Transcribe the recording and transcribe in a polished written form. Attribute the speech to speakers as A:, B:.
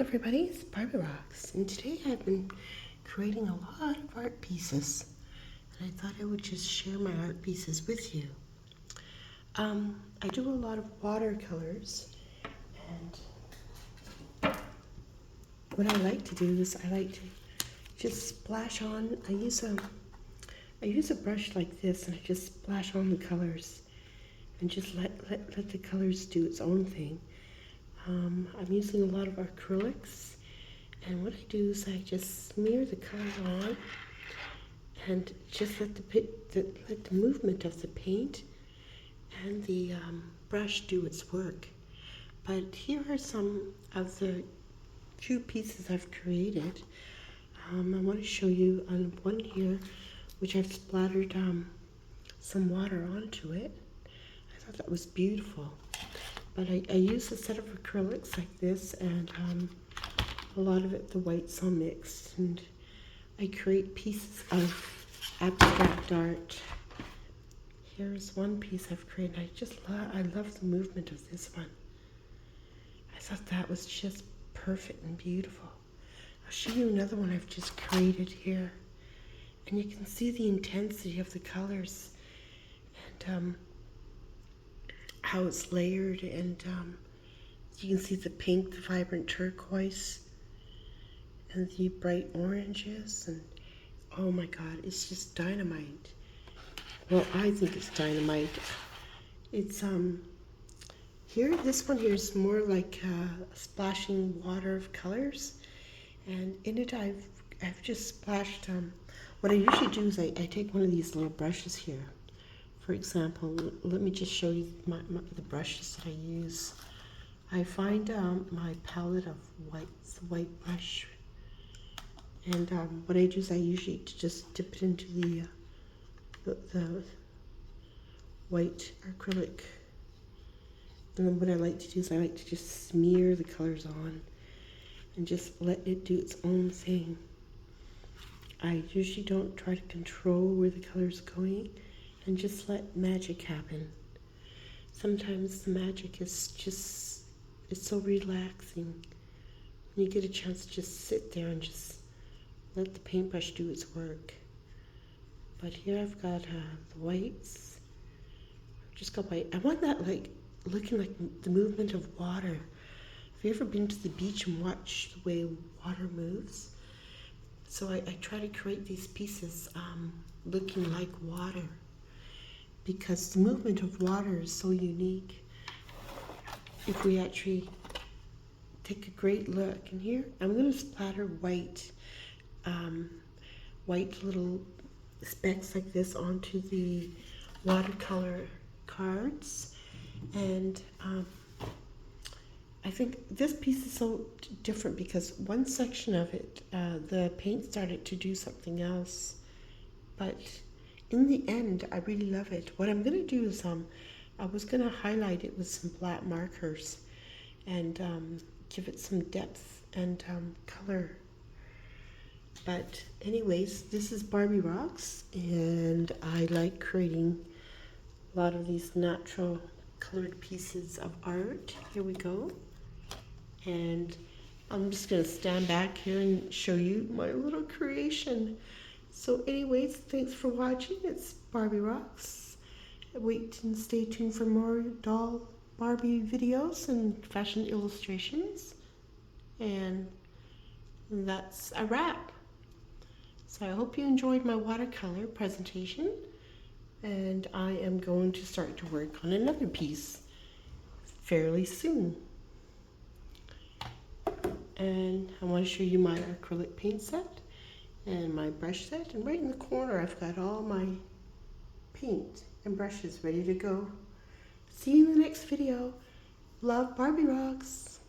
A: everybody, it's BarbieRocks, and today I've been creating a lot of art pieces, and I thought I would just share my art pieces with you. I do a lot of watercolors, and what I like to do is I like to just splash on. I use a brush like this, and I just splash on the colors, and just let the colors do its own thing. I'm using a lot of acrylics, and what I do is I just smear the color on and just let the movement of the paint and the brush do its work. But here are some of the few pieces I've created. I want to show you on one here, which I've splattered some water onto it. I thought that was beautiful. But I use a set of acrylics like this, and a lot of it, the whites all mixed, and I create pieces of abstract art. Here's one piece I've created. I love the movement of this one. I thought that was just perfect and beautiful. I'll show you another one I've just created here, and you can see the intensity of the colors and how it's layered, and you can see the pink, the vibrant turquoise, and the bright oranges, and oh my god, it's just dynamite. Well, I think it's dynamite. It's here, this one here is more like splashing water of colors, and in it I've just splashed. What I usually do is I take one of these little brushes here. For example, let me just show you the brushes that I use. I find my palette of whites, the white brush, and what I do is I usually just dip it into the white acrylic, and then what I like to do is I like to just smear the colors on and just let it do its own thing. I usually don't try to control where the color's going, and just let magic happen. Sometimes the magic is just, it's so relaxing when you get a chance to just sit there and just let the paintbrush do its work. But here I've got the whites. I've just got white. I want that like looking like the movement of water. Have you ever been to the beach and watched the way water moves? So I try to create these pieces looking like water, because the movement of water is so unique. If we actually take a great look, and here I'm going to splatter white little specks like this onto the watercolor cards, and I think this piece is so different because one section of it, the paint started to do something else, but in the end, I really love it. What I'm going to do is I was going to highlight it with some black markers and give it some depth and color. But anyways, this is BarbieRocks, and I like creating a lot of these natural colored pieces of art. Here we go. And I'm just going to stand back here and show you my little creation. So anyways, thanks for watching. It's BarbieRocks. Wait and stay tuned for more doll Barbie videos and fashion illustrations. And that's a wrap. So I hope you enjoyed my watercolor presentation. And I am going to start to work on another piece fairly soon. And I want to show you my acrylic paint set and my brush set, and right in the corner I've got all my paint and brushes ready to go. See you in the next video. Love, BarbieRocks.